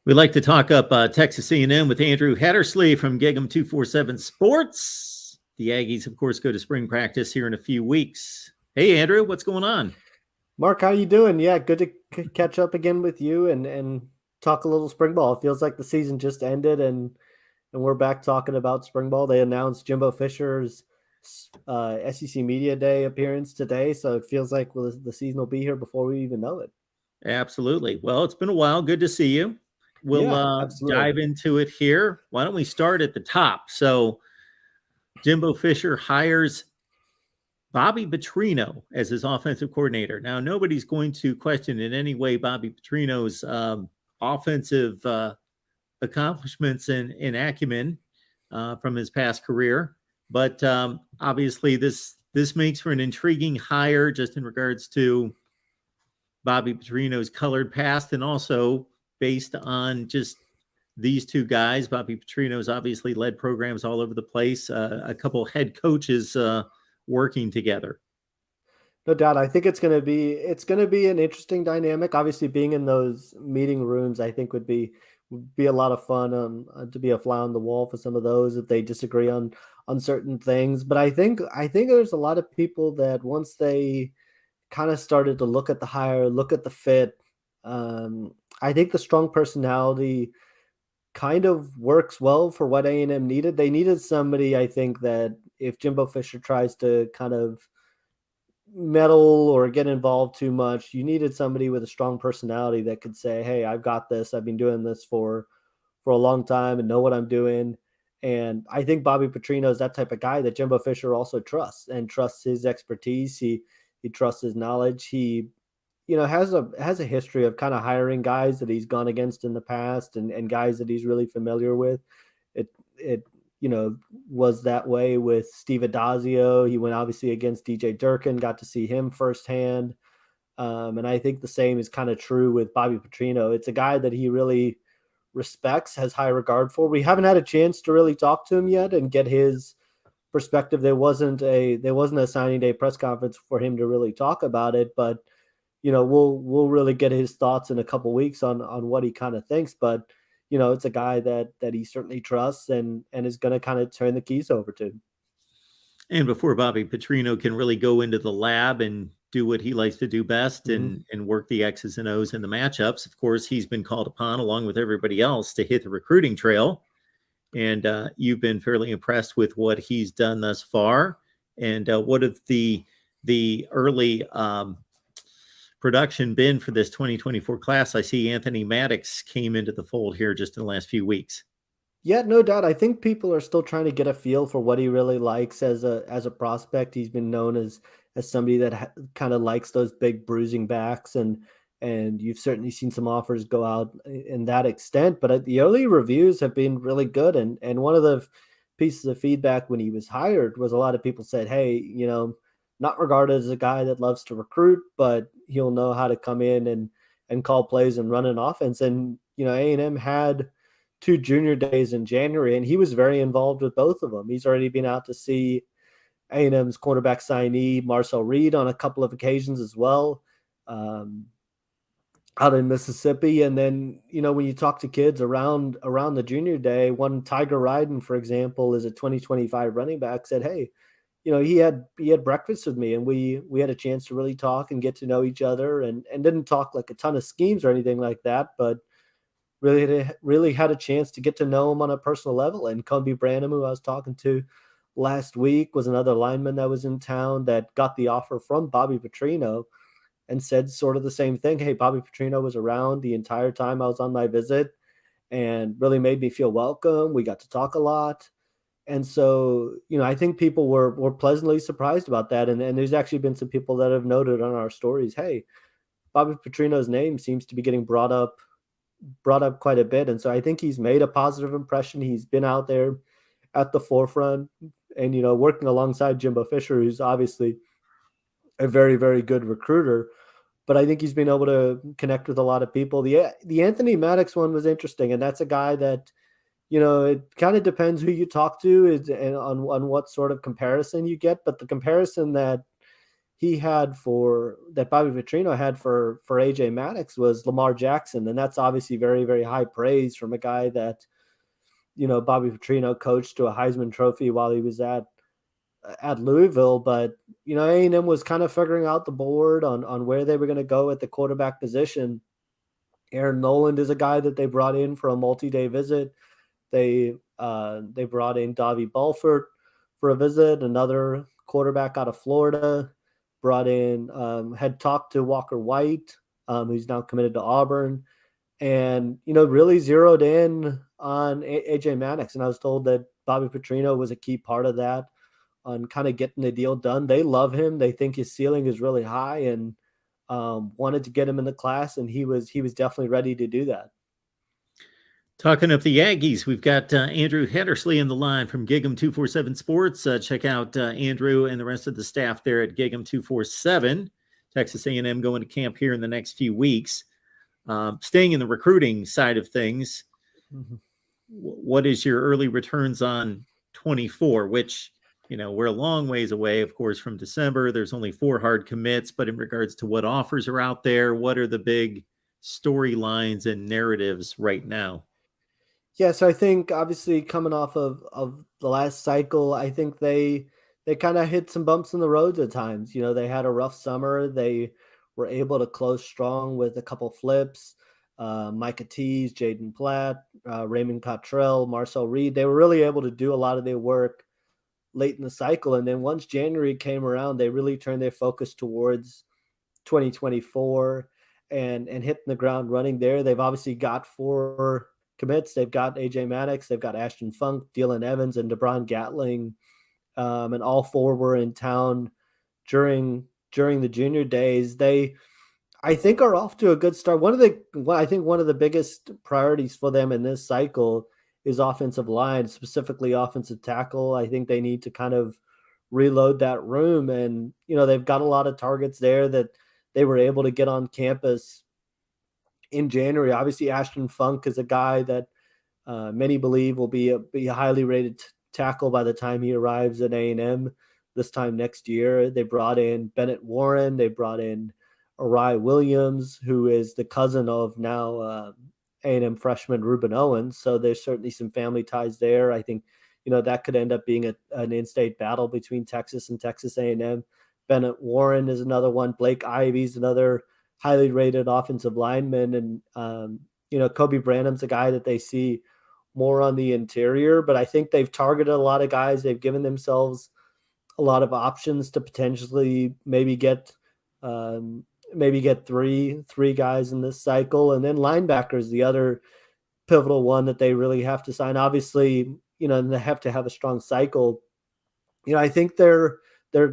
We'd like to talk up Texas A&M with Andrew Hattersley from Gig'em 247 Sports. The Aggies, of course, go to spring practice here in a few weeks. Hey, Andrew, what's going on? Mark, how you doing? Yeah, good to catch up again with you and talk a little spring ball. It feels like the season just ended and we're back talking about spring ball. They announced Jimbo Fisher's SEC Media Day appearance today, so it feels like the season will be here before we even know it. Absolutely. Well, it's been a while. Good to see you. We'll Yeah, absolutely. dive into it here. Why don't we start at the top? So, Jimbo Fisher hires Bobby Petrino as his offensive coordinator. Now, nobody's going to question in any way Bobby Petrino's offensive accomplishments and acumen from his past career, but obviously this makes for an intriguing hire just in regards to Bobby Petrino's colored past, and also based on just these two guys. Bobby Petrino's obviously led programs all over the place. A couple head coaches working together. No doubt. I think it's gonna be an interesting dynamic. Obviously, being in those meeting rooms, I think would be a lot of fun to be a fly on the wall for some of those if they disagree on certain things. But I think there's a lot of people that once they kind of started to look at the hire, look at the fit, I think the strong personality kind of works well for what A&M needed. They needed somebody, I think, that if Jimbo Fisher tries to kind of meddle or get involved too much, you needed somebody with a strong personality that could say, "Hey, I've got this. I've been doing this for a long time and know what I'm doing." And I think Bobby Petrino is that type of guy that Jimbo Fisher also trusts and trusts his expertise. He trusts his knowledge. He has a history of kind of hiring guys that he's gone against in the past and guys that he's really familiar with. It was that way with Steve Adazio. He went obviously against DJ Durkin, got to see him firsthand. And I think the same is kind of true with Bobby Petrino. It's a guy that he really respects, has high regard for. We haven't had a chance to really talk to him yet and get his perspective. There wasn't a signing day press conference for him to really talk about it, but we'll really get his thoughts in a couple weeks on what he kind of thinks. But it's a guy that he certainly trusts and is going to kind of turn the keys over to. And before Bobby Petrino can really go into the lab and do what he likes to do best Mhm. and work the X's and O's and the matchups, of course, he's been called upon along with everybody else to hit the recruiting trail. And you've been fairly impressed with what he's done thus far. And what have the early production been for this 2024 class? I see Anthony Maddox came into the fold here just in the last few weeks. Yeah, no doubt. I think people are still trying to get a feel for what he really likes as a prospect. He's been known as somebody that kind of likes those big bruising backs, and you've certainly seen some offers go out in that extent. But the early reviews have been really good, and one of the pieces of feedback when he was hired was a lot of people said, "Hey, not regarded as a guy that loves to recruit, but he'll know how to come in and call plays and run an offense." And A&M had two junior days in January, and he was very involved with both of them. He's already been out to see A&M's cornerback signee Marcel Reed on a couple of occasions as well, um, out in Mississippi. And then when you talk to kids around the junior day, one Tiger Ryden, for example, is a 2025 running back, said, "Hey, he had breakfast with me, and we had a chance to really talk and get to know each other, and didn't talk like a ton of schemes or anything like that, but really had a chance to get to know him on a personal level." And Comby Branham, who I was talking to last week, was another lineman that was in town that got the offer from Bobby Petrino and said sort of the same thing. "Hey, Bobby Petrino was around the entire time I was on my visit and really made me feel welcome. We got to talk a lot." And so, I think people were pleasantly surprised about that. And there's actually been some people that have noted on our stories, "Hey, Bobby Petrino's name seems to be getting brought up quite a bit." And so I think he's made a positive impression. He's been out there at the forefront and, working alongside Jimbo Fisher, who's obviously a very, very good recruiter. But I think he's been able to connect with a lot of people. The Anthony Maddox one was interesting. And that's a guy that, it kind of depends who you talk to and on what sort of comparison you get. But the comparison that Bobby Petrino had for AJ Maddox was Lamar Jackson, and that's obviously very, very high praise from a guy that, Bobby Petrino coached to a Heisman Trophy while he was at Louisville. But A&M was kind of figuring out the board on where they were going to go at the quarterback position. Aaron Noland is a guy that they brought in for a multi-day visit. They brought in Davie Bulford for a visit, another quarterback out of Florida. Brought in had talked to Walker White, who's now committed to Auburn, and really zeroed in on AJ Maddox. And I was told that Bobby Petrino was a key part of that on kind of getting the deal done. They love him. They think his ceiling is really high, and wanted to get him in the class, and he was definitely ready to do that. Talking of the Aggies, we've got Andrew Heddersley in the line from Gig'em 247 Sports. Check out Andrew and the rest of the staff there at Gig'em 247. Texas A&M going to camp here in the next few weeks. Staying in the recruiting side of things, what is your early returns on 24, which, we're a long ways away, of course, from December. There's only 4 hard commits, but in regards to what offers are out there, what are the big storylines and narratives right now? Yeah, so I think obviously coming off of the last cycle, I think they kind of hit some bumps in the roads at times. They had a rough summer. They were able to close strong with a couple flips. Micah Tease, Jaden Platt, Raymond Cottrell, Marcel Reed. They were really able to do a lot of their work late in the cycle. And then once January came around, they really turned their focus towards 2024 and hitting the ground running there. They've obviously got 4 commits. They've got AJ Maddox, they've got Ashton Funk, Dylan Evans, and DeBron Gatling, and all 4 were in town during the junior days. They, I think, are off to a good start. I think one of the biggest priorities for them in this cycle is offensive line, specifically offensive tackle. I think they need to kind of reload that room, and they've got a lot of targets there that they were able to get on campus in January. Obviously, Ashton Funk is a guy that many believe will be a highly rated tackle by the time he arrives at A&M this time next year. They brought in Bennett Warren. They brought in Arai Williams, who is the cousin of now A&M freshman Ruben Owens. So there's certainly some family ties there. I think that could end up being an in-state battle between Texas and Texas A&M. Bennett Warren is another one. Blake Ivy's another highly rated offensive lineman. And, Kobe Branham's a guy that they see more on the interior, but I think they've targeted a lot of guys. They've given themselves a lot of options to potentially maybe get three guys in this cycle. And then linebackers, the other pivotal one that they really have to sign. Obviously, they have to have a strong cycle. I think they're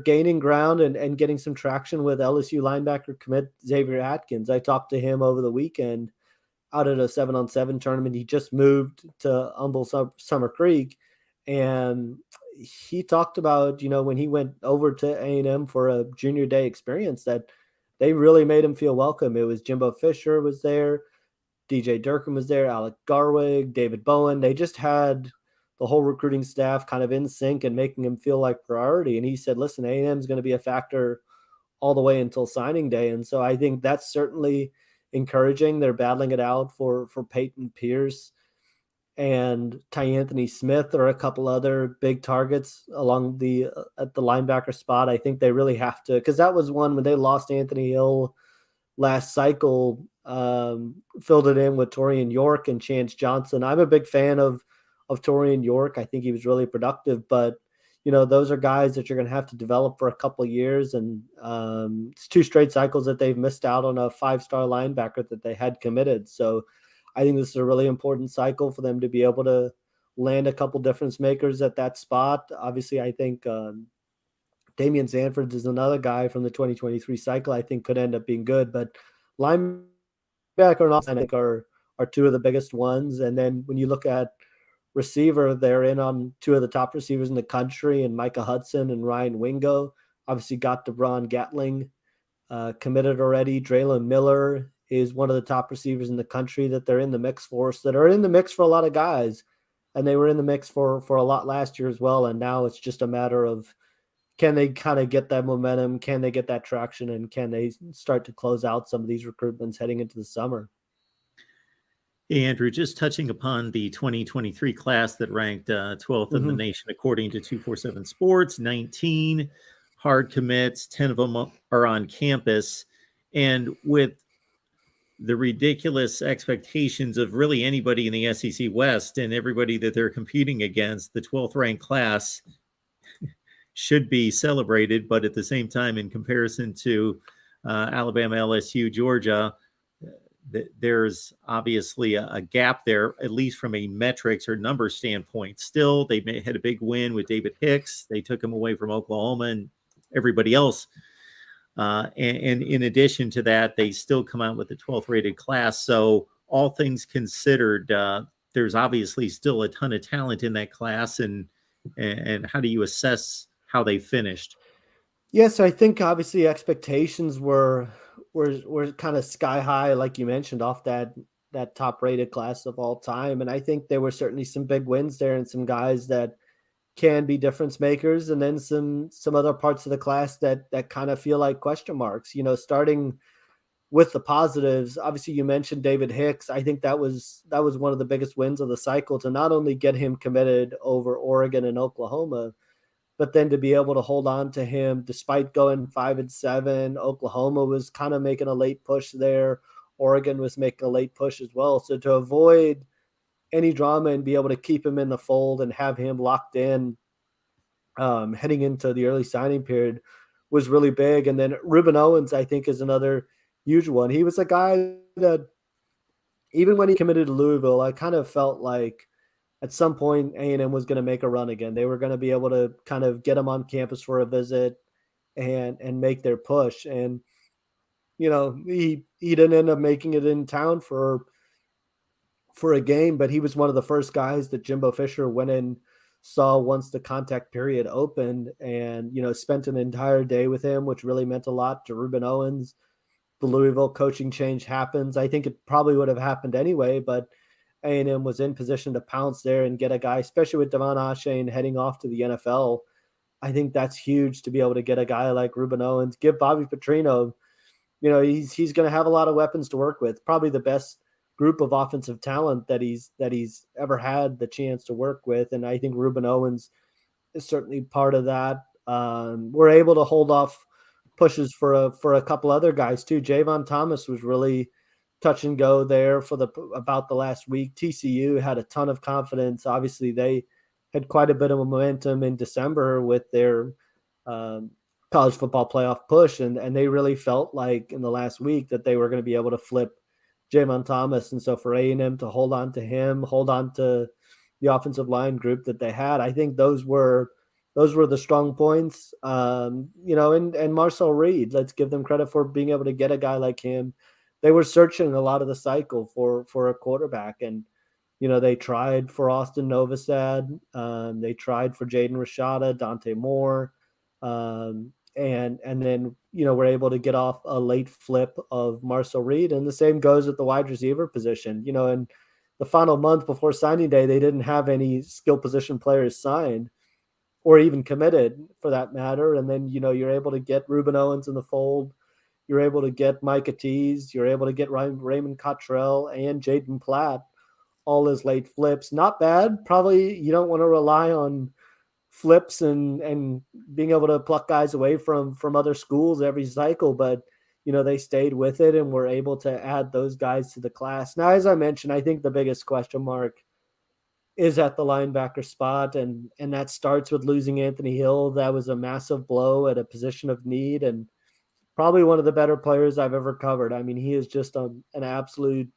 gaining ground and getting some traction with LSU linebacker commit Xavier Atkins. I talked to him over the weekend out at a 7-on-7 tournament. He just moved to Humble Summer Creek, and he talked about, when he went over to A&M for a junior day experience, that they really made him feel welcome. It was Jimbo Fisher was there, DJ Durkin was there, Alec Garwig, David Bowen. They just had the whole recruiting staff kind of in sync and making him feel like priority. And he said, listen, A&M is going to be a factor all the way until signing day. And so I think that's certainly encouraging. They're battling it out for Peyton Pierce and Anthony Smith are a couple other big targets along the at the linebacker spot. I think they really have to, because that was one when they lost Anthony Hill last cycle, filled it in with Torian York and Chance Johnson. I'm a big fan of Torian York. I think he was really productive, but those are guys that you're going to have to develop for a couple of years. And it's 2 straight cycles that they've missed out on a 5-star linebacker that they had committed. So I think this is a really important cycle for them to be able to land a couple difference makers at that spot. Obviously, I think Damian Sanford is another guy from the 2023 cycle I think could end up being good. But linebacker and offense, I think, are 2 of the biggest ones. And then when you look at receiver, they're in on 2 of the top receivers in the country, and Micah Hudson and Ryan Wingo. Obviously got DeBron Gatling committed already. Draylon Miller is one of the top receivers in the country that they're in the mix for, so that are in the mix for a lot of guys. And they were in the mix for a lot last year as well. And now it's just a matter of can they kind of get that momentum? Can they get that traction? And can they start to close out some of these recruitments heading into the summer? Hey, Andrew, just touching upon the 2023 class that ranked 12th in the Mm-hmm. nation according to 247 Sports, 19 hard commits, 10 of them are on campus. And with the ridiculous expectations of really anybody in the SEC West and everybody that they're competing against, the 12th ranked class should be celebrated. But at the same time, in comparison to Alabama, LSU, Georgia, there's obviously a gap there, at least from a metrics or number standpoint. Still, they had a big win with David Hicks. They took him away from Oklahoma and everybody else. And in addition to that, they still come out with the 12th rated class. So all things considered, there's obviously still a ton of talent in that class. And how do you assess how they finished? Yes, I think obviously expectations were kind of sky high, like you mentioned, off that top rated class of all time. And I think there were certainly some big wins there and some guys that can be difference makers, and then some other parts of the class that kind of feel like question marks. Starting with the positives, obviously you mentioned David Hicks. I think that was one of the biggest wins of the cycle to not only get him committed over Oregon and Oklahoma, but then to be able to hold on to him despite going 5-7. Oklahoma was kind of making a late push there. Oregon was making a late push as well. So to avoid any drama and be able to keep him in the fold and have him locked in heading into the early signing period was really big. And then Ruben Owens, I think, is another huge one. He was a guy that even when he committed to Louisville, I kind of felt like at some point A&M was going to make a run again. They were going to be able to kind of get him on campus for a visit and make their push. And he didn't end up making it in town for a game, but he was one of the first guys that Jimbo Fisher went and saw once the contact period opened, and spent an entire day with him, which really meant a lot to Ruben Owens. The Louisville coaching change happens. I think it probably would have happened anyway, but A&M was in position to pounce there and get a guy, especially with Devon Achane heading off to the NFL. I think that's huge to be able to get a guy like Ruben Owens, give Bobby Petrino, he's going to have a lot of weapons to work with. Probably the best group of offensive talent that he's ever had the chance to work with, and I think Ruben Owens is certainly part of that. We're able to hold off pushes for a couple other guys too. Javon Thomas was really touch and go there for about the last week. TCU had a ton of confidence. Obviously, they had quite a bit of momentum in December with their um, college football playoff push, and they really felt like in the last week that they were going to be able to flip Javon Thomas. And so for A&M to hold on to him, hold on to the offensive line group that they had, I think those were the strong points. And Marcel Reed, let's give them credit for being able to get a guy like him. They were searching a lot of the cycle for a quarterback, and they tried for Austin Novosad, they tried for Jaden Rashada, Dante Moore, and then we're able to get off a late flip of Marcel Reed, and the same goes at the wide receiver position. In the final month before signing day, they didn't have any skill position players signed or even committed for that matter. And then you're able to get Ruben Owens in the fold. You're able to get Micah Tease. You're able to get Raymond Cottrell and Jaden Platt, all as late flips. Not bad. Probably you don't want to rely on flips and being able to pluck guys away from other schools every cycle, but they stayed with it and were able to add those guys to the class. Now, as I mentioned, I think the biggest question mark is at the linebacker spot, and that starts with losing Anthony Hill. That was a massive blow at a position of need, and probably one of the better players I've ever covered. I mean, he is just an absolute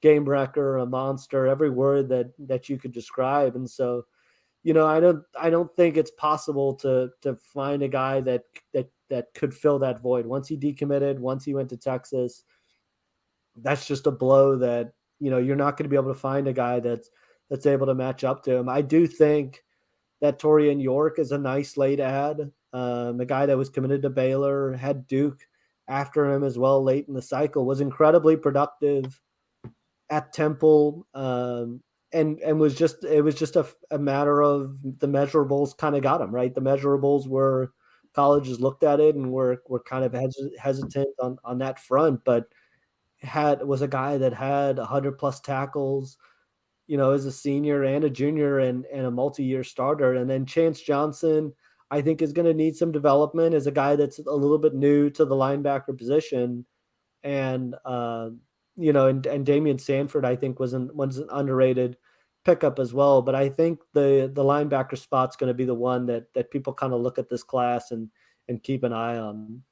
game wrecker, a monster, every word that you could describe. And so I don't think it's possible to find a guy that could fill that void. Once he decommitted, once he went to Texas, that's just a blow that you're not going to be able to find a guy that's able to match up to him. I do think that Torian York is a nice late add. A guy that was committed to Baylor, had Duke after him as well late in the cycle, was incredibly productive at Temple. And it was just a matter of the measurables kind of got him right. The measurables were colleges looked at it and were kind of hesitant on that front, but was a guy that had 100 plus tackles, as a senior and a junior and a multi-year starter. And then Chance Johnson, I think, is going to need some development as a guy that's a little bit new to the linebacker position. And and Damian Sanford, I think, was an underrated pickup as well. But I think the linebacker spot's going to be the one that people kind of look at this class and keep an eye on.